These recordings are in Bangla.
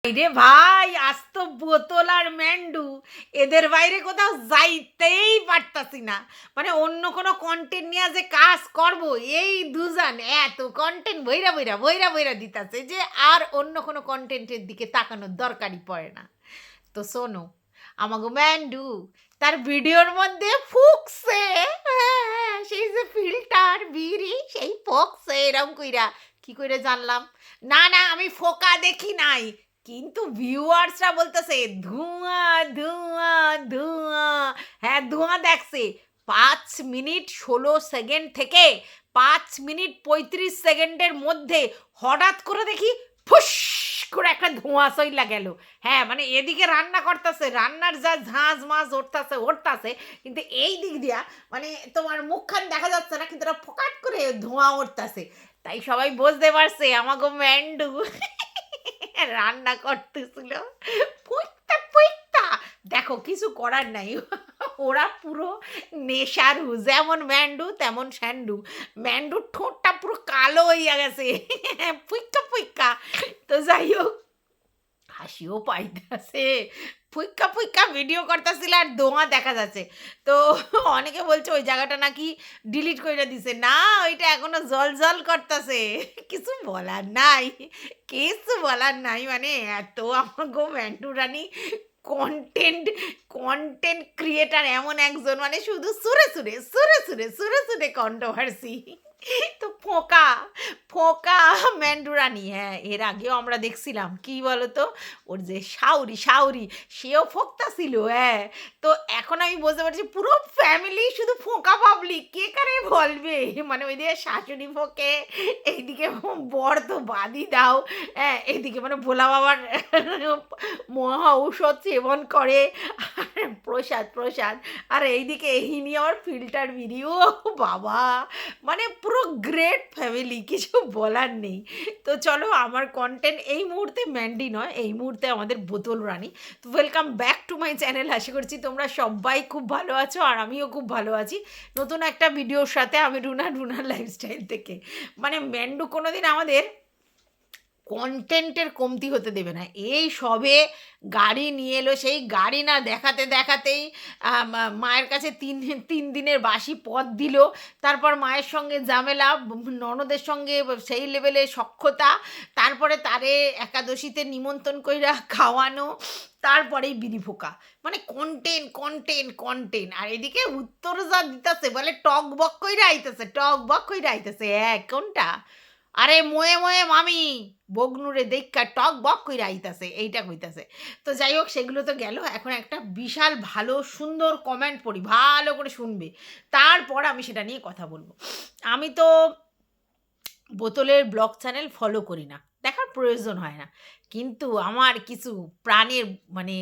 রে ভাই, আজ তো বোতল আর ম্যান্ডু এদের বাইরে কোথাও যাইতেই পারতাছি না। মানে অন্য কোনো কন্টেন্ট নিয়ে যে কাজ করব, এই দুজন এত কন্টেন্ট বইরা বইরা বইরা বইরা দিতাছে যে আর অন্য কোনো কন্টেন্টের দিকে তাকানোর দরকারই পড়ে না। তো শোনো, আমাগো ম্যান্ডু তার ভিডিওর মধ্যে ফুকছে, হ্যাঁ, সেই যে ফিল্টার বিড়ি সেই ফোকছে এরম কইরা। কি করে জানলাম? না না, আমি ফোকা দেখি নাই, কিন্তু ভিউয়ার্সরা বলতেছে ধোঁয়া ধোঁয়া ধোঁয়া। হ্যাঁ, ধোঁয়া দেখছে। 5 মিনিট 16 সেকেন্ড থেকে 5 মিনিট 35 সেকেন্ডের মধ্যে হঠাৎ করে দেখি ফুস করে একটা ধোঁয়া সইলা গেল। হ্যাঁ, মানে এদিকে রান্না করতেছে, রান্নার যা ঝাঁঝ মাছ উঠতাছে, কিন্তু এই দিক দিয়া মানে তোমার মুখখান দেখা যাচ্ছে না, কিন্তু ফোকাট করে ধোঁয়া উঠতাছে। তাই সবাই বুঝতে পারছে আমাগো ম্যান্ডু রান্না করতেছিল পুইত্তা পুইত্তা। দেখো, কিছু করার নাই, ওরা পুরো নেশারু, যেমন ম্যান্ডু তেমন স্যান্ডু। ম্যান্ডুর ঠোঁটটা পুরো কালো হইয়া গেছে, পুইক্কা পুইক্কা। তো যাই হোক, হাসিও পাইতেছে, ফুইক্কা ফুইক্কা ভিডিও করতেছিল আর ধোঁয়া দেখা যাচ্ছে। তো অনেকে বলছে ওই জায়গাটা নাকি ডিলিট করে দিছে। না, ওইটা এখনো জল জল করতেছে। কিছু বলার নাই, কিছু বলার নাই। মানে এত আমাগো ম্যান্টু রানী কন্টেন্ট কন্টেন্ট ক্রিয়েটার, এমন একজন, মানে শুধু সুরে সুরে সুরে সুরে সুরে সুরে কন্ট্রোভার্সি। তো ফোকা ফোকা ম্যান্ডুরানি। হ্যাঁ, এর আগেও আমরা দেখছিলাম কি বলতো, ওর যে শাউরি সেও ফোকতা ছিল। হ্যাঁ, তো এখন আমি বুঝতে পারছি পুরো ফ্যামিলি শুধু ফোকা পাবলিক, কে কারে বলবে। মানে ওইদিকে শাশুড়ি ফোকে, এইদিকে বর তো বাদই দাও। হ্যাঁ, এইদিকে মানে ভোলা বাবার মহা ঔষধ সেবন করে, আর প্রসাদ। আর এইদিকে এই নিয়ে আমার ফিল্টার ভিডিও, বাবা, মানে পুরো গ্রেট ফ্যামিলি, কিছু বলার নেই। তো চলো, আমার কন্টেন্ট এই মুহূর্তে ম্যান্ডি নয়, এই মুহূর্তে আমাদের বোতল রানী। তো welcome back to my channel. আশা করছি তোমরা সবাই খুব ভালো আছো, আর আমিও খুব ভালো আছি নতুন একটা ভিডিওর সাথে। আমি রুনার লাইফস্টাইল থেকে। মানে ম্যান্ডু কোনোদিন আমাদের কন্টেন্টের কমতি হতে দেবে না। এই সবে গাড়ি নিয়ে এলো, সেই গাড়ি না দেখাতে দেখাতেই মায়ের কাছে 3 দিনের বাসি পথ দিল। তারপর মায়ের সঙ্গে ঝামেলা, ননদের সঙ্গে সেই লেভেলে সখ্যতা, তারপরে তারে একাদশীতে নিমন্ত্রণ কইরা খাওয়ানো, তারপরেই বিড়ি ফোকা। মানে কন্টেন্ট কন্টেন্ট কন্টেন্ট। আর এদিকে উত্তর যা দিতেছে, বলে টক বক কইরা আইতেছে। কোনটা? আরে মোয়ে মোয়ে মামি বগনুরে দেখা টক বক কইরা আইতাছে, এইটা কইতাছে। তো যাই হোক, সেগুলো তো গেল। এখন একটা বিশাল ভালো সুন্দর কমেন্ট পড়ি, ভালো করে শুনবে, তারপর আমি সেটা নিয়ে কথা বলবো। আমি তো বোতলের ব্লগ চ্যানেল ফলো করি না, দেখার প্রয়োজন হয় না, কিন্তু আমার কিছু প্রাণের মানে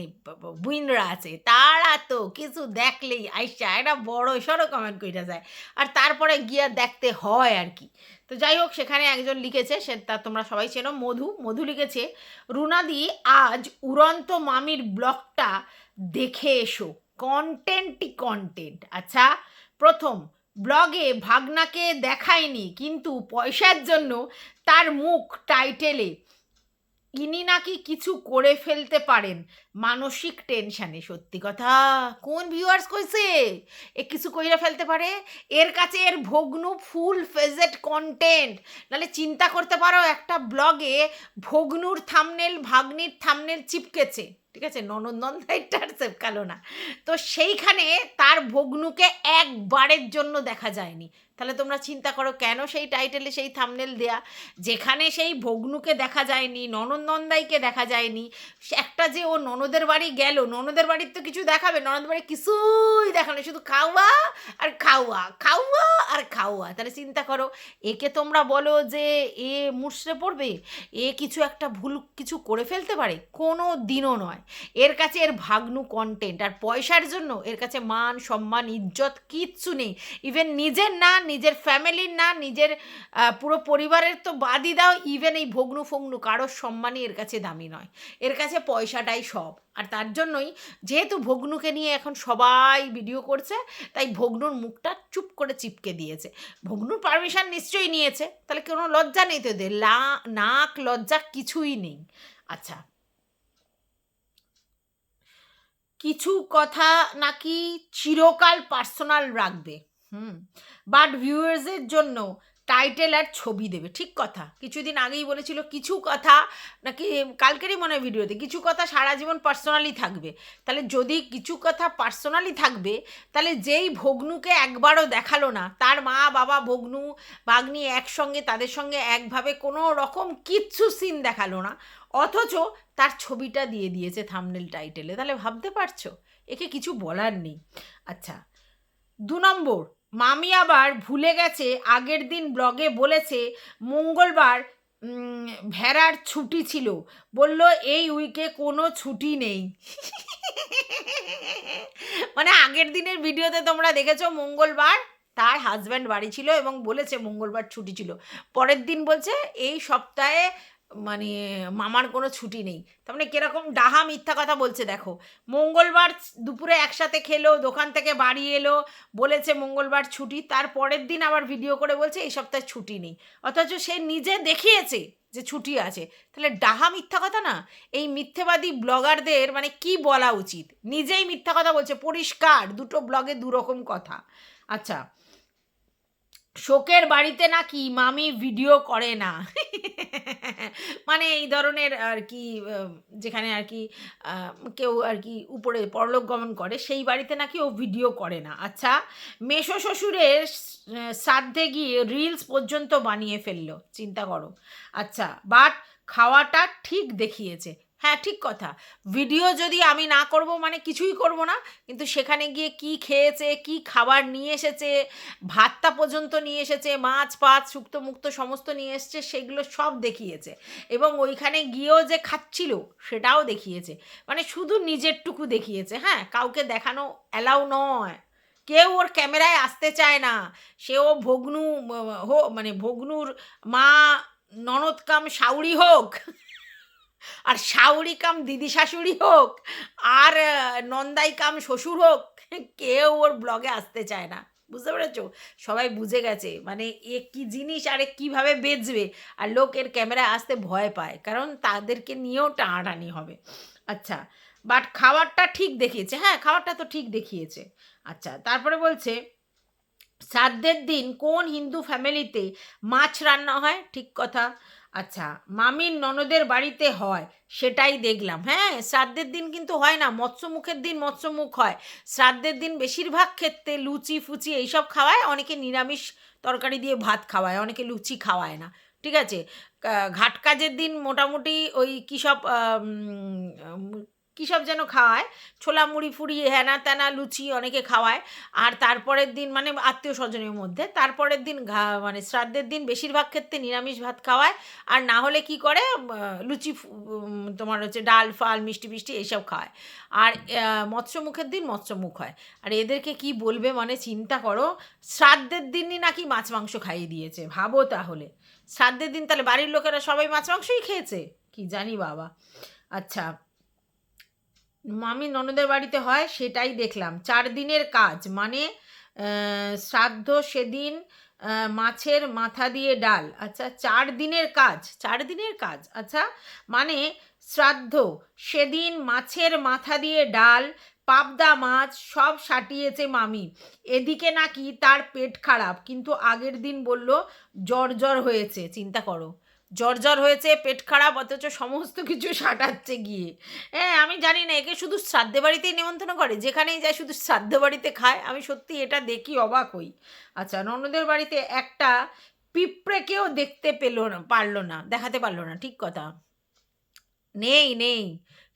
বুইনরা আছে, তারা তো কিছু দেখলেই আইসা একটা বড় সড়ো কমেন্ট কইরা যায়, আর তারপরে গিয়া দেখতে হয় আর কি। তো যাই হোক, সেখানে একজন লিখেছে, সে তা তোমরা সবাই চেনো, মধু লিখেছে, রুনাদি আজ উড়ন্ত মামির ব্লগটা দেখে এসো, কন্টেন্ট। আচ্ছা, প্রথম, ব্লগে ভাগনাকে দেখায়নি, কিন্তু পয়সার জন্য তার মুখ টাইটেলে ইনি নাকি কিছু করে ফেলতে পারেন মানসিক টেনশানে। সত্যি কথা, কোন ভিউয়ার্স কইছে এ কিছু কইরা ফেলতে পারে? এর কাছে এর ভগ্নু ফুল ফেজেড কন্টেন্ট। নাহলে চিন্তা করতে পারো, একটা ব্লগে ভগ্নুর থামনেল, ভাগ্নির থামনেল চিপকেছে, ঠিক আছে, ননদাইটার চেপকালো না, তো সেইখানে তার ভগ্নুকে একবারের জন্য দেখা যায়নি। তাহলে তোমরা চিন্তা করো কেন সেই টাইটেলে সেই থামনেল দেয়া, যেখানে সেই ভগ্নুকে দেখা যায়নি, ননদাইকে দেখা যায়নি। একটা যে ও ননদের বাড়ি গেল, ননদের বাড়ির তো কিছু দেখাবে, ননদের বাড়ি কিছুই দেখানো, শুধু খাওয়া আর খাওয়া। তাহলে চিন্তা করো, একে তোমরা বলো যে এ মুষড়ে পড়বে, এ কিছু একটা ভুল কিছু করে ফেলতে পারে? কোনো দিনও নয়। এর কাছে এর ভাগ্নু কন্টেন্ট, আর পয়সার জন্য এর কাছে মান সম্মান ইজ্জত কিচ্ছু নেই। ইভেন নিজের না, নিজের ফ্যামিলির না, নিজের পুরো পরিবারের তো বাদই দাও, ইভেন এই ভগ্নু ফগ্নু কারোর সম্মানই এর কাছে দামি নয়। এর কাছে পয়সাটাই সব। আর তার জন্যই, যেহেতু ভগ্নুকে নিয়ে এখন সবাই ভিডিও করছে, তাই ভগ্নুর মুখটা চুপ করে চিপকে দিয়েছে। ভগ্নুর পারমিশন নিশ্চয়ই নিয়েছে, তাহলে কোনো লজ্জা নেই তো এদের, নাক লজ্জা কিছুই নেই। আচ্ছা, কিছু কথা নাকি চিরকাল পার্সোনাল রাখবে, বাট ভিউয়ার্সের জন্য টাইটেল আর ছবি দেবে। ঠিক কথা, কিছুদিন আগেই বলেছিল কিছু কথা নাকি, কালকেরই মনে হয় ভিডিওতে, কিছু কথা সারা জীবন পার্সোনালি থাকবে। তাহলে যদি কিছু কথা পার্সোনালি থাকবে, তাহলে যেই ভগ্নুকে একবারও দেখালো না, তার মা বাবা ভগ্নু ভাগ্নি একসঙ্গে, তাদের সঙ্গে একভাবে কোনো রকম কিচ্ছু সিন দেখালো না, অথচ তার ছবিটা দিয়ে দিয়েছে থাম্বনেল টাইটেলে, তাহলে ভাবতে পারছো একে কিছু বলার নেই। আচ্ছা, 2 নম্বর, মামি আবার ভুলে গেছে, আগের দিন ব্লগে বলেছে মঙ্গলবার ভেড়ার ছুটি ছিল, বলল এই উইকে কোনো ছুটি নেই। মানে আগের দিনের ভিডিওতে তোমরা দেখেছো মঙ্গলবার তার হাজব্যান্ড বাড়ি ছিল এবং বলেছে মঙ্গলবার ছুটি ছিল, পরের দিন বলছে এই সপ্তাহে মানে মামার কোনো ছুটি নেই। তার মানে কিরকম ডাহা মিথ্যা কথা বলছে দেখো। মঙ্গলবার দুপুরে একসাথে খেলো, দোকান থেকে বাড়ি এলো, বলেছে মঙ্গলবার ছুটি, তার পরের দিন আবার ভিডিও করে বলছে এই সপ্তাহে ছুটি নেই, অথচ সে নিজে দেখিয়েছে যে ছুটি আছে। তাহলে ডাহা মিথ্যা কথা না? এই মিথ্যেবাদী ব্লগারদের মানে কি বলা উচিত, নিজেই মিথ্যা কথা বলছে পরিষ্কার, দুটো ব্লগে দুরকম কথা। আচ্ছা, শোকের বাড়িতে নাকি মামি ভিডিও করে না। মানে এই ধরনের আর কি, যেখানে আর কি কেউ আর কি উপরে পরলোক গমন করে, সেই বাড়িতে নাকি ও ভিডিও করে না। আচ্ছা, মেসো শ্বশুরের শ্রাদ্ধে গিয়ে রিলস পর্যন্ত বানিয়ে ফেললো, চিন্তা করো। আচ্ছা, বাট খাওয়াটা ঠিক দেখিয়েছে। হ্যাঁ, ঠিক কথা, ভিডিও যদি আমি না করব মানে কিছুই করব না, কিন্তু সেখানে গিয়ে কি খেয়েছে, কি খাবার নিয়ে এসেছে, ভাতটা পর্যন্ত নিয়ে এসেছে, মাছ ফাছ শুক্তো মুক্ত সমস্ত নিয়ে এসছে, সেগুলো সব দেখিয়েছে। এবং ওইখানে গিয়েও যে খাচ্ছিল সেটাও দেখিয়েছে, মানে শুধু নিজেরটুকু দেখিয়েছে। হ্যাঁ, কাউকে দেখানো অ্যালাউ নয়, কেউ ওর ক্যামেরায় আসতে চায় না, সেও ভগ্নু মানে ভগ্নুর মা, ননদ কাম শাউরি হোক, আর শাউরি কাম দিদি শাশুড়ি হোক, আর নন্দাই কাম শ্বশুর হোক, কেউ ওর ব্লগে আসতে চায় না। বুঝতে পেরেছো? সবাই বুঝে গেছে মানে এ কি জিনিস, আরে কিভাবে বেচবে, আর লোক এর ক্যামেরায় আসতে ভয় পায়, কারণ তাদেরকে নিয়েও টানাটানি হবে। আচ্ছা, বাট খাবারটা ঠিক দেখিয়েছে। হ্যাঁ, খাবারটা তো ঠিক দেখিয়েছে। আচ্ছা, তারপরে বলছে শ্রাদ্ধের দিন কোন হিন্দু ফ্যামিলিতে মাছ রান্না হয়? ঠিক কথা। আচ্ছা, মামির ননদের বাড়িতে হয়, সেটাই দেখলাম। হ্যাঁ, শ্রাদ্ধের দিন কিন্তু হয় না, মৎস্যমুখের দিন মৎস্যমুখ হয়। শ্রাদ্ধের দিন বেশিরভাগ ক্ষেত্রে লুচি ফুচি এইসব খাওয়ায়, অনেকে নিরামিষ তরকারি দিয়ে ভাত খাওয়ায়, অনেকে লুচি খাওয়ায় না। ঠিক আছে, ঘাট কাজের দিন মোটামুটি ওই কী সব কী সব যেন খাওয়ায়, ছোলা মুড়ি ফুড়ি হ্যানা ত্যানা লুচি অনেকে খাওয়ায়। আর তারপরের দিন মানে আত্মীয় স্বজনের মধ্যে, তারপরের দিন মানে শ্রাদ্ধের দিন বেশিরভাগ ক্ষেত্রে নিরামিষ ভাত খাওয়ায়, আর না হলে কি করে লুচি তোমার হচ্ছে ডাল ফাল মিষ্টি মিষ্টি এইসব খাওয়ায়। আর মৎস্যমুখের দিন মৎস্যমুখ হয়। আর এদেরকে কি বলবে, মানে চিন্তা করো, শ্রাদ্ধের দিনই নাকি মাছ মাংস খাইয়ে দিয়েছে, ভাবো তাহলে। শ্রাদ্ধের দিন তাহলে বাড়ির লোকেরা সবাই মাছ মাংসই খেয়েছে, কি জানি বাবা। আচ্ছা, মামি ননদের বাড়িতে হয় সেটাই দেখলাম, 4 দিনের কাজ, মানে শ্রাদ্ধ সেদিন মাছের মাথা দিয়ে ডাল। আচ্ছা, 4 দিনের কাজ, 4 দিনের কাজ। আচ্ছা, মানে শ্রাদ্ধ সেদিন মাছের মাথা দিয়ে ডাল, পাবদা মাছ সব সাটিয়েছে মামি। এদিকে নাকি তার পেট খারাপ, কিন্তু আগের দিন বলল জ্বর জ্বর হয়েছে, চিন্তা করো, জ্বর জ্বর হয়েছে, পেট খারাপ, অথচ সমস্ত কিছু সাটাচ্ছে গিয়ে। হ্যাঁ, আমি জানি না একে শুধু শ্রাদ্ধে বাড়িতেই নেমন্তন্ন করে, যেখানেই যায় শুধু শ্রাদ্ধ বাড়িতে খায়, আমি সত্যি এটা দেখি অবাক হই। আচ্ছা, ননদের বাড়িতে একটা পিঁপড়েকেও দেখতে পেলো না, পারলো না, দেখাতে পারলো না। ঠিক কথা, নেই নেই,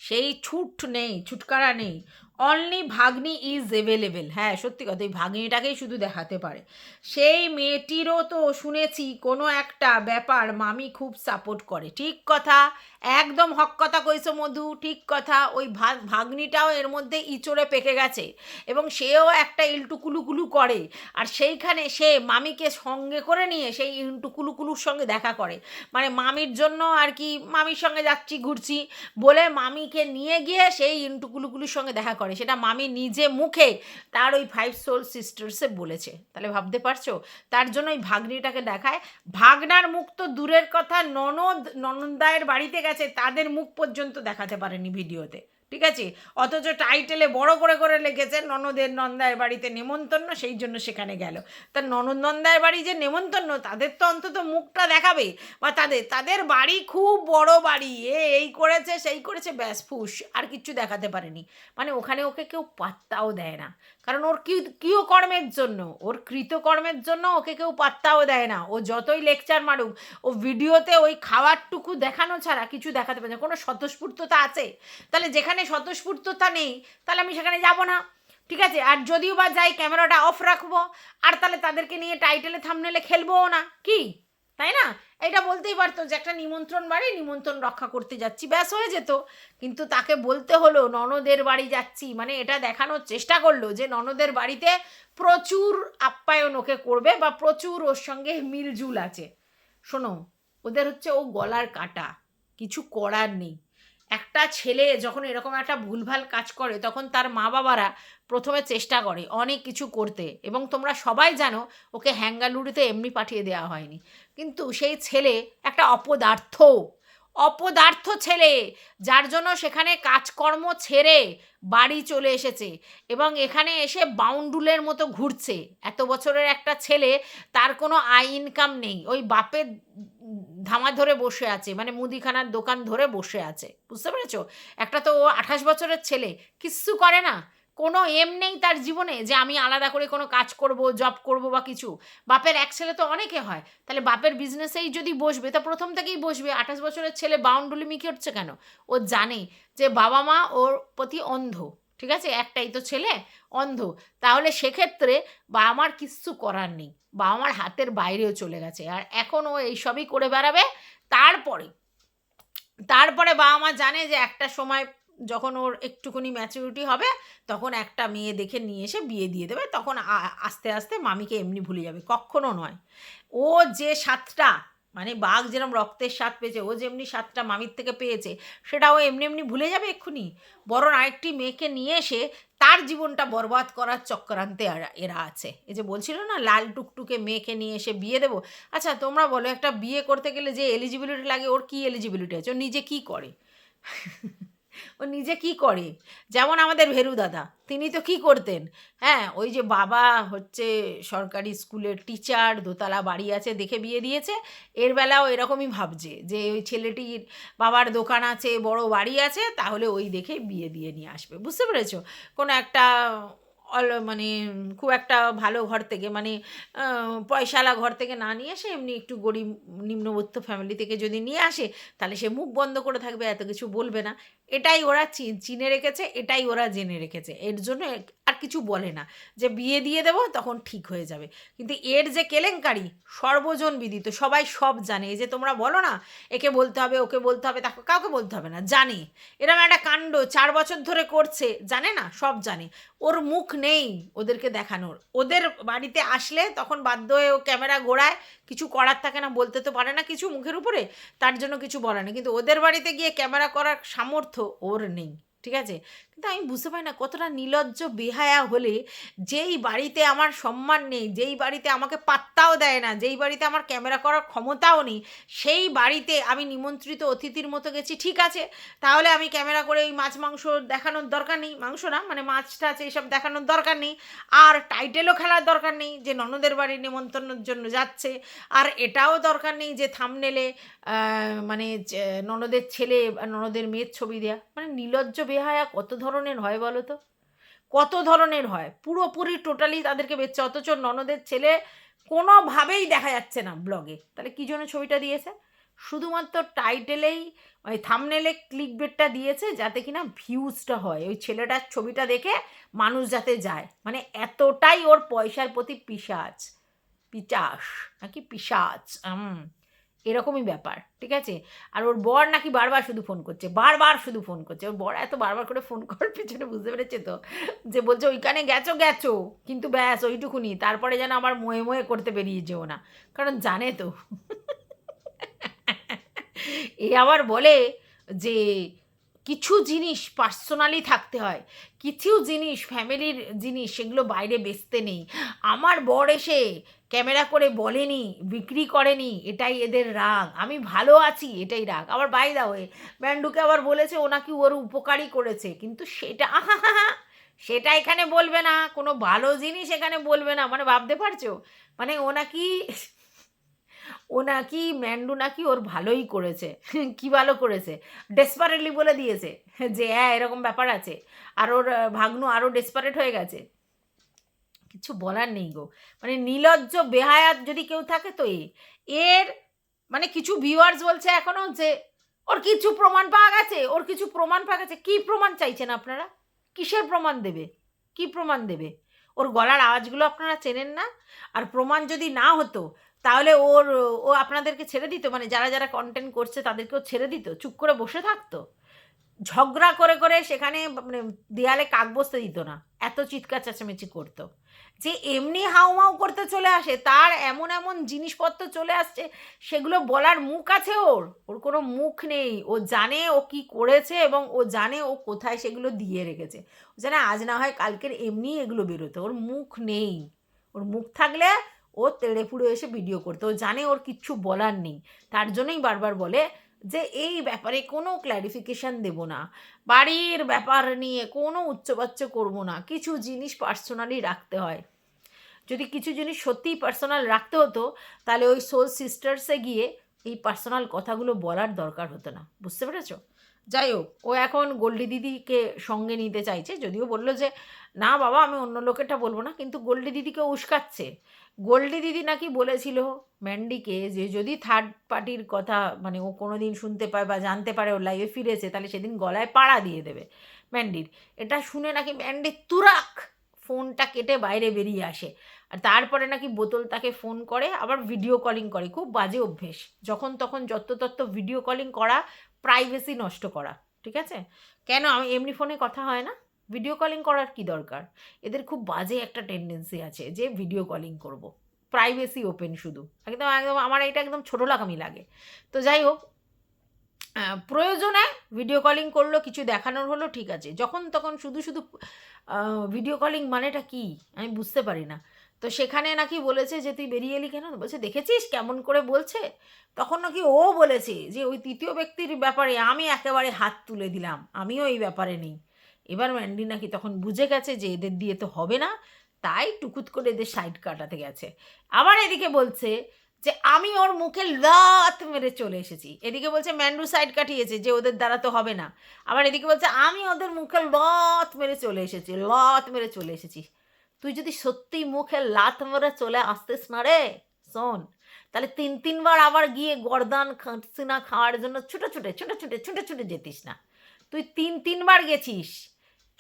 সেই ছুট নেই, ছুটকারা নেই, অনলি ভাগ্নি ইজ অ্যাভেলেবেল। হ্যাঁ, সত্যি কথা, এই ভাগ্নিটাকেই শুধু দেখাতে পারে। সেই মেয়েটিরও তো শুনেছি কোনো একটা ব্যাপার মামি খুব সাপোর্ট করে। ঠিক কথা, একদম হক কথা কইছো মধু, ঠিক কথা। ওই ভাগ্নিটাও এর মধ্যে ইচড়ে পেকে গেছে, এবং সেও একটা ইল্টু কুলুকুলু করে, আর সেইখানে সে মামিকে সঙ্গে করে নিয়ে সেই ইল্টু কুলুকুলুর সঙ্গে দেখা করে, মানে মামির জন্য আর কি, মামির সঙ্গে যাচ্ছি ঘুরছি বলে মামিকে নিয়ে গিয়ে সেই ইন্টু কুলুকুলুর সঙ্গে দেখা করে, সেটা মামি নিজে মুখে তার ওই 5 সোল সিস্টার্সে বলেছে। তাহলে ভাবতে পারছো, তার জন্য ওই ভাগ্নিটাকে দেখায়। ভাগনার মুখ তো দূরের কথা, ননদায়ের বাড়িতে গেছে তাদের মুখ পর্যন্ত দেখাতে পারেনি ভিডিওতে। ঠিক আছে? অথচ টাইটেলে বড় করে করে লিখেছে ননদের নন্দার বাড়িতে নেমন্তন্ন, সেই জন্য সেখানে গেল। তা ননদ নন্দার বাড়ি যে নেমন্তন্ন, তাদের তো অন্তত মুখটা দেখাবে, বা তাদের বাড়ি খুব বড় বাড়ি, এই করেছে সেই করেছে, ব্যাস ফুস, আর কিচ্ছু দেখাতে পারেনি। মানে ওখানে ওকে কেউ পাত্তাও দেয় না, কারণ ওর কর্মের জন্য, ওর কৃতকর্মের জন্য ওকে কেউ পাত্তাও দেয় না। ও যতই লেকচার মারুক, ও ভিডিওতে ওই খাওয়ারটুকু দেখানো ছাড়া কিছু দেখাতে পারে না। কোনো স্বতঃস্ফূর্ততা আছে? তাহলে যেখানে স্বতঃস্ফূর্ততা নেই, তাহলে আমি সেখানে যাব না, ঠিক আছে? আর যদিও বা যাই, ক্যামেরাটা অফ রাখবো, আর তাহলে তাদেরকে নিয়ে টাইটেলে থাম্বনেলে খেলবোও না, কি তাই না? এটা বলতেই পারতো যে একটা নিমন্ত্রণ বাড়ি, নিমন্ত্রণ রক্ষা করতে যাচ্ছি, ব্যাস হয়ে যেত। কিন্তু তাকে বলতে হলো ননদের বাড়ি যাচ্ছি, মানে এটা দেখানোর চেষ্টা করলো যে ননদের বাড়িতে প্রচুর আপ্যায়ন ওকে করবে, বা প্রচুর ওর সঙ্গে মিলজুল আছে। শোনো, ওদের হচ্ছে ও গলার কাটা, কিছু করার নেই। একটা ছেলে যখন এরকম একটা ভুলভাল কাজ করে, তখন তার মা বাবারা প্রথমে চেষ্টা করে অনেক কিছু করতে, এবং তোমরা সবাই জানো ওকে হ্যাঙ্গালুড়িতে এমনি পাঠিয়ে দেওয়া হয়নি। কিন্তু সেই ছেলে একটা অপদার্থ ছেলে, যার জন্য সেখানে কাজকর্ম ছেড়ে বাড়ি চলে এসেছে, এবং এখানে এসে বাউন্ডুলের মতো ঘুরছে। এত বছরের একটা ছেলে, তার কোনো আয় ইনকাম নেই, ওই বাপের ধামা ধরে বসে আছে, মানে মুদিখানার দোকান ধরে বসে আছে, বুঝতে পেরেছো? একটা তো ও 28 বছরের ছেলে, কিচ্ছু করে না, কোনো এম নেই তার জীবনে যে আমি আলাদা করে কোনো কাজ করব, জব করব বা কিছু। বাপের এক ছেলে তো অনেকে হয়, তাহলে বাপের বিজনেসেই যদি বসবে, তা প্রথম থেকেই বসবে। 28 বছরের ছেলে বাউন্ডুলি হচ্ছে কেন? ও জানে যে বাবা মা ওর প্রতি অন্ধ, ঠিক আছে? একটাই তো ছেলে, অন্ধ। তাহলে সেক্ষেত্রে বাবা মার কিচ্ছু করার নেই, বাবা মার হাতের বাইরেও চলে গেছে, আর এখন ও এইসবই করে বেড়াবে। তারপরে তারপরে বাবা মা জানে যে একটা সময় যখন ওর একটুখানি ম্যাচুরিটি হবে, তখন একটা মেয়ে দেখে নিয়ে এসে বিয়ে দিয়ে দেবে, তখন আস্তে আস্তে মামিকে এমনি ভুলে যাবে। কখনো নয়। ও যে স্বাদটা, মানে বাঘ যেরকম রক্তের স্বাদ পেয়েছে, ও যেমনি স্বাদটা মামির থেকে পেয়েছে, সেটা ও এমনি এমনি ভুলে যাবে এক্ষুনি? বরং আরেকটি মেয়েকে নিয়ে এসে তার জীবনটা বরবাদ করার চক্রান্তে এরা আছে। এই যে বলছিল না, লাল টুকটুকে মেয়েকে নিয়ে এসে বিয়ে দেবো। আচ্ছা তোমরা বলো, একটা বিয়ে করতে গেলে যে এলিজিবিলিটি লাগে, ওর কি এলিজিবিলিটি আছে? ও নিজে কি করে? ও নিজে কি করে? যেমন আমাদের ভেরু দাদা, তিনি তো কি করতেন? হ্যাঁ, ওই যে বাবা হচ্ছে সরকারি স্কুলের টিচার, দোতলা বাড়ি আছে দেখে বিয়ে দিয়েছে। এর বেলাও এরকমই ভাবছে যে ওই ছেলেটির বাবার দোকান আছে, বড় বাড়ি আছে, তাহলে ওই দেখে বিয়ে দিয়ে নিয়ে আসবে। বুঝতে পেরেছো? কোনো একটা মানে খুব একটা ভালো ঘর থেকে, মানে পয়সাওয়ালা ঘর থেকে না নিয়ে আসে, এমনি একটু গরিব নিম্নবিত্ত ফ্যামিলি থেকে যদি নিয়ে আসে, তাহলে সে মুখ বন্ধ করে থাকবে, এত কিছু বলবে না। এটাই ওরা চিনে রেখেছে, এটাই ওরা জেনে রেখেছে, এর জন্য আর কিছু বলে না, যে বিয়ে দিয়ে দেবো তখন ঠিক হয়ে যাবে। কিন্তু এর যে কেলেঙ্কারি সর্বজন বিদিত, সবাই সব জানে। এই যে তোমরা বলো না একে বলতে হবে, ওকে বলতে হবে, তাকে কাউকে বলতে হবে না, জানে। এরকম একটা কাণ্ড 4 বছর ধরে করছে, জানে না? সব জানে। ওর মুখ নেই ওদেরকে দেখানোর। ওদের বাড়িতে আসলে তখন বাধ্য হয়ে ও ক্যামেরা ঘোরায়, কিছু করার থাকে না, বলতে তো পারে না কিছু মুখের উপরে, তার জন্য কিছু বলে না। কিন্তু ওদের বাড়িতে গিয়ে ক্যামেরা করার সামর্থ্য ওর নেই, ঠিক আছে? কিন্তু আমি বুঝতে পারি না কতটা নির্লজ্জ বেহায়া হলে, যেই বাড়িতে আমার সম্মান নেই, যেই বাড়িতে আমাকে পাত্তাও দেয় না, যেই বাড়িতে আমার ক্যামেরা করার ক্ষমতাও নেই, সেই বাড়িতে আমি নিমন্ত্রিত অতিথির মতো গেছি, ঠিক আছে? তাহলে আমি ক্যামেরা করে ওই মাছ মাংস দেখানোর দরকার নেই, মাংস না মানে মাছ টাছ এইসব দেখানোর দরকার নেই, আর টাইটেলও খেলার দরকার নেই যে ননদের বাড়ি নেমন্তন্নের জন্য যাচ্ছে, আর এটাও দরকার নেই যে থাম্বনেলে মানে ননদের ছেলে বা ননদের মেয়ের ছবি দেয়া। মানে নির্লজ্জ বেহায়া কত ধরনের হয় বলো তো? কত ধরনের হয়? পুরোপুরি টোটালি তাদেরকে বেচছে, অথচ ননদের ছেলে কোনোভাবেই দেখা যাচ্ছে না ব্লগে। তাহলে কী জন্য ছবিটা দিয়েছে? শুধুমাত্র টাইটেলেই, ওই থাম্বনেলে ক্লিকবেটটা দিয়েছে যাতে কিনা ভিউজটা হয়, ওই ছেলেটার ছবিটা দেখে মানুষ যাতে যায়। মানে এতটাই ওর পয়সার প্রতি পিচাস নাকি পিশাচ, এরকমই ব্যাপার, ঠিক আছে? আর ওর বর নাকি বারবার শুধু ফোন করছে, বারবার শুধু ফোন করছে। ওর বর এত বারবার করে ফোন করার পিছনে বুঝতে পেরেছে তো, যে বলছে ওইখানে গেছো, কিন্তু ব্যাস ওইটুকুনি, তারপরে যেন আমার মোয়ে মোয়ে করতে বেরিয়ে যেও না, কারণ জানে তো। এ আবার বলে যে কিছু জিনিস পার্সোনালি থাকতে হয়, কিছু জিনিস ফ্যামিলির জিনিস, সেগুলো বাইরে বেচতে নেই। আমার বর এসে ক্যামেরা করে বলেনি, বিক্রি করেনি, এটাই এদের রাগ। আমি ভালো আছি, এটাই রাগ। আবার বাই দা ওয়ে ম্যান্ডুকে আবার বলেছে ও নাকি ওর উপকারই করেছে, কিন্তু সেটা সেটা এখানে বলবে না, কোনো ভালো জিনিস এখানে বলবে না। মানে ভাবতে পারছো, মানে ও নাকি ম্যান্ডু নাকি ওর ভালোই করেছে। কি ভালো করেছে? ডেসপারেটলি বলে দিয়েছে যে হ্যাঁ এরকম ব্যাপার আছে, আর ওর ভাগ্নু আরও ডেসপারেট হয়ে গেছে। কিছু বলার নেই গো, মানে নির্লজ্জ বেহায়াত যদি কেউ থাকে তো এর মানে কিছু ভিউয়ার্স বলছে এখনো যে ওর কিছু প্রমাণ পাওয়া গেছে, ওর কিছু প্রমাণ পাওয়া গেছে। কি প্রমাণ চাইছেন আপনারা? কিসের প্রমাণ দেবে? কি প্রমাণ দেবে? ওর গলার আওয়াজগুলো আপনারা চেনেন না? আর প্রমাণ যদি না হতো তাহলে ও আপনাদেরকে ছেড়ে দিত, মানে যারা যারা কন্টেন্ট করছে তাদেরকেও ছেড়ে দিত, চুপ করে বসে থাকতো? ঝগড়া করে করে সেখানে মানে দেয়ালে কাক বসতে দিত না, এত চিৎকার চেঁচামেচি করতো। যে এমনি হাউমাউ করতে চলে আসে, তার এমন এমন জিনিসপত্র চলে আসছে, সেগুলো বলার মুখ আছে ওর? ওর কোনো মুখ নেই। ও জানে ও কি করেছে এবং ও জানে ও কোথায় সেগুলো দিয়ে রেখেছে। ও জানে আজ না হয় কালকের এমনি এগুলো বেরোতো। ওর মুখ নেই। ওর মুখ থাকলে ও তেড়ে ফুড়ে এসে ভিডিও করতো। ও জানে ওর কিচ্ছু বলার নেই, তার জন্যই বারবার বলে যে এই ব্যাপারে কোনো ক্ল্যারিফিকেশান দেব না, বাড়ির ব্যাপার নিয়ে কোনো উচ্চবাচ্য করব না, কিছু জিনিস পার্সোনালি রাখতে হয়। যদি কিছু জিনিস সত্যিই পার্সোনাল রাখতে হতো তাহলে ওই সোল সিস্টার্সে গিয়ে এই পার্সোনাল কথাগুলো বলার দরকার হতো না। বুঝতে পেরেছো? যাই হোক, ও এখন গোল্ডি দিদিকে সঙ্গে নিতে চাইছে, যদিও বললো যে না বাবা আমি অন্য লোকেরটা বলবো না, কিন্তু গোল্ডি দিদিকে উস্কাচ্ছে। গোল্ডি দিদি নাকি বলেছিল ম্যান্ডিকে যে যদি থার্ড পার্টির কথা মানে ও কোনো দিন শুনতে পায় বা জানতে পারে ওর লাইফে ফিরেছে, তাহলে সেদিন গলায় পাড়া দিয়ে দেবে ম্যান্ডির। এটা শুনে নাকি ম্যান্ডি তুরাক ফোনটা কেটে বাইরে বেরিয়ে আসে। আর তারপরে নাকি বোতল তাকে ফোন করে, আবার ভিডিও কলিং করে। খুব বাজে অভ্যেস, যখন তখন যত তত্ত্ব ভিডিও কলিং করা, প্রাইভেসি নষ্ট করা। ঠিক আছে? কেন আমি এমনি ফোনে কথা হয় না? ভিডিও কলিং করার কি দরকার? এদের খুব বাজে একটা টেন্ডেন্সি আছে যে ভিডিও কলিং করব, প্রাইভেসি ওপেন শুধু। একদম একদম আমার এটা একদম ছোটো লাগামি লাগে। তো যাই হোক, প্রয়োজনে ভিডিও কলিং করলো, কিছু দেখানোর হলো, ঠিক আছে। যখন তখন শুধু শুধু ভিডিও কলিং মানেটা কি আমি বুঝতে পারি না। তো সেখানে নাকি বলেছে যে তুই বেরিয়ে এলি কেন? বলছে দেখেছিস কেমন করে বলছে। তখন নাকি ও বলেছে যে ওই তৃতীয় ব্যক্তির ব্যাপারে আমি একেবারে হাত তুলে দিলাম, আমিও এই ব্যাপারে নেই। এবার ম্যান্ডি নাকি তখন বুঝে গেছে যে এদের দিয়ে তো হবে না, তাই টুকুত করে এদের সাইড কাটাতে গেছে। আবার এদিকে বলছে যে আমি ওর মুখে লাত মেরে চলে এসেছি। এদিকে বলছে ম্যান্ডু সাইড কাটিয়েছে যে ওদের দ্বারা তো হবে না। আবার এদিকে বলছে আমি ওদের মুখে লাত মেরে চলে এসেছি, লাত মেরে চলে এসেছি। তুই যদি সত্যি মুখে লাত মেরে চলে আসতিস না রে, শোন, তাহলে তিন তিনবার আবার গিয়ে গর্দান খাঁচিনা খাওয়ার জন্য ছুটে ছুটে ছুটে ছুটে ছুটে ছুটে যেতিস না। তুই তিন তিনবার গেছিস।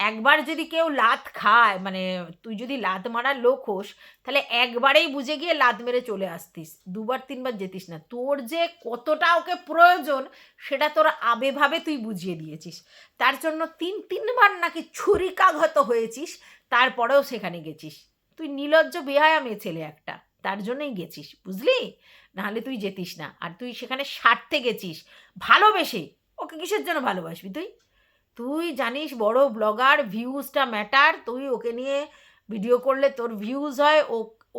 একবার যদি কেউ লাত খায়, মানে তুই যদি লাত মারার লোক হোস, তাহলে একবারেই বুঝে গিয়ে লাত মেরে চলে আসতিস, দুবার তিনবার যেতিস না। তোর যে কতটা ওকে প্রয়োজন সেটা তোর আবেভাবে তুই বুঝিয়ে দিয়েছিস। তার জন্য তিন তিনবার নাকি ছুরিকাঘাত হয়েছিস, তারপরেও সেখানে গেছিস। তুই নির্লজ্জ বেহায়া মেয়ে ছেলে একটা, তার জন্যই গেছিস, বুঝলি? নাহলে তুই যেতিস না। আর তুই সেখানে স্বার্থে গেছিস, ভালোবেসে। ওকে কিসের জন্য ভালোবাসবি তুই? তুই জানিস বড় ব্লগার, ভিউজটা ম্যাটার। তুই ওকে নিয়ে ভিডিও করলে তোর ভিউজ হয়,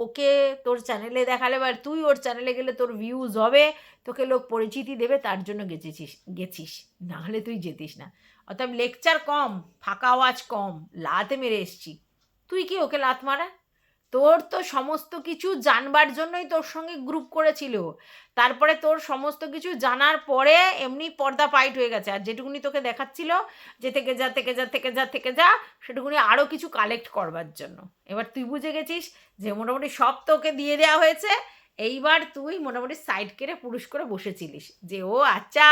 ওকে তোর চ্যানেলে দেখালে বা তুই ওর চ্যানেলে গেলে তোর ভিউজ হবে, তোকে লোক পরিচিতি দেবে, তার জন্য গেছিস, নাহলে তুই যেতিস না। অর্থাৎ লেকচার কম, ফাঁকা আওয়াজ কম, লাতে মেরে এসছি। তুই কি ওকে লাত মারা? তোর তো সমস্ত কিছু জানবার জন্যই তোর সঙ্গে গ্রুপ করেছিল। তারপরে তোর সমস্ত কিছু জানার পরে এমনি পর্দা পাইট হয়ে গেছে। আর যেটুকুনি তোকে দেখাচ্ছিল যে থেকে যা থেকে যা থেকে যা থেকে যা, সেটুকুনি আরও কিছু কালেক্ট করবার জন্য। এবার তুই বুঝে গেছিস যে মোটামুটি সব তোকে দিয়ে দেওয়া হয়েছে। এইবার তুই মোটামুটি সাইড কেড়ে পুরুষ করে বসেছিলিস যে ও আচ্ছা,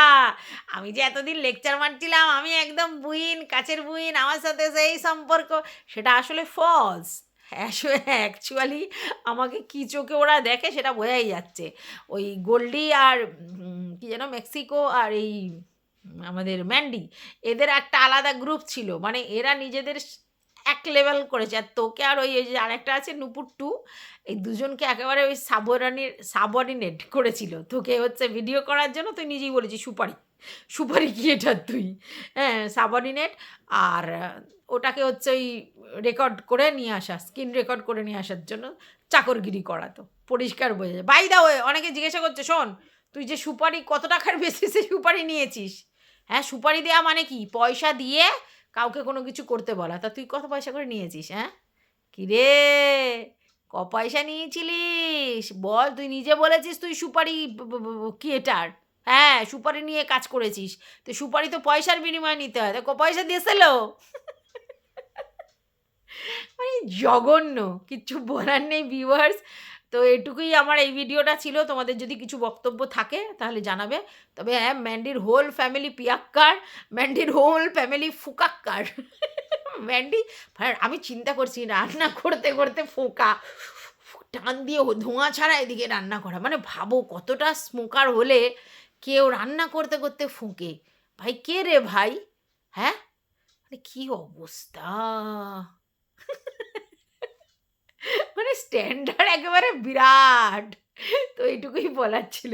আমি যে এতদিন লেকচার মারছিলাম আমি একদম বুইন, কাছের বুইন, আমার সাথে সেই সম্পর্ক, সেটা আসলে ফলস। অ্যাকচুয়ালি আমাকে কী চোখে ওরা দেখে সেটা বোঝাই যাচ্ছে। ওই গোল্ডি আর কি যেন মেক্সিকো আর এই আমাদের ম্যান্ডি, এদের একটা আলাদা গ্রুপ ছিল, মানে এরা নিজেদের এক লেভেল করেছে। আর তোকে আর ওই ওই যে আরেকটা আছে নুপুর টু, এই দুজনকে একেবারে ওই সাবঅর্ডিনেট করেছিল তোকে হচ্ছে ভিডিও করার জন্য। তুই নিজেই বলেছিস সুপারি, সুপারি ক্রিয়েটার তুই, হ্যাঁ সাবঅর্ডিনেট। আর ওটাকে হচ্ছে ওই রেকর্ড করে নিয়ে আসা, স্ক্রিন রেকর্ড করে নিয়ে আসার জন্য চাকরগিরি করা, তো পরিষ্কার বোঝা যায়। বাই দা ওয়ে, অনেকে জিজ্ঞাসা করছে, শোন তুই যে সুপারি কত টাকার বেসিসে সুপারি নিয়েছিস? হ্যাঁ সুপারি দেওয়া মানে কি? পয়সা দিয়ে কাউকে কোনো কিছু করতে বলা। তা তুই কত পয়সা করে নিয়েছিস? হ্যাঁ কিরে, পয়সা নিয়েছিলিস বল? তুই নিজে বলেছিস তুই সুপারি ক্রিয়েটার, হ্যাঁ সুপারি নিয়ে কাজ করেছিস, তো সুপারি তো পয়সার বিনিময়ে নিতে হয়, তা পয়সা দিয়েছিল? মানে জঘন্য, কিচ্ছু বলার নেই ভিউয়ার্স। তো এটুকুই আমার এই ভিডিওটা ছিল। তোমাদের যদি কিছু বক্তব্য থাকে তাহলে জানাবে। তবে হ্যাঁ, ম্যান্ডির হোল ফ্যামিলি পিয়াক্কার, ম্যান্ডির হোল ফ্যামিলি ফুকাক্কার। ম্যান্ডি, আমি চিন্তা করছি রান্না করতে করতে ফোঁকা টান দিয়ে ধোঁয়া ছাড়া এদিকে রান্না করা, মানে ভাবো কতটা স্মোকার হলে কেউ রান্না করতে করতে ফুঁকে। ভাই কে রে ভাই, হ্যাঁ মানে কি অবস্থা, মানে স্ট্যান্ডার্ড একেবারে বিরাট। তো এইটুকুই বলার ছিল।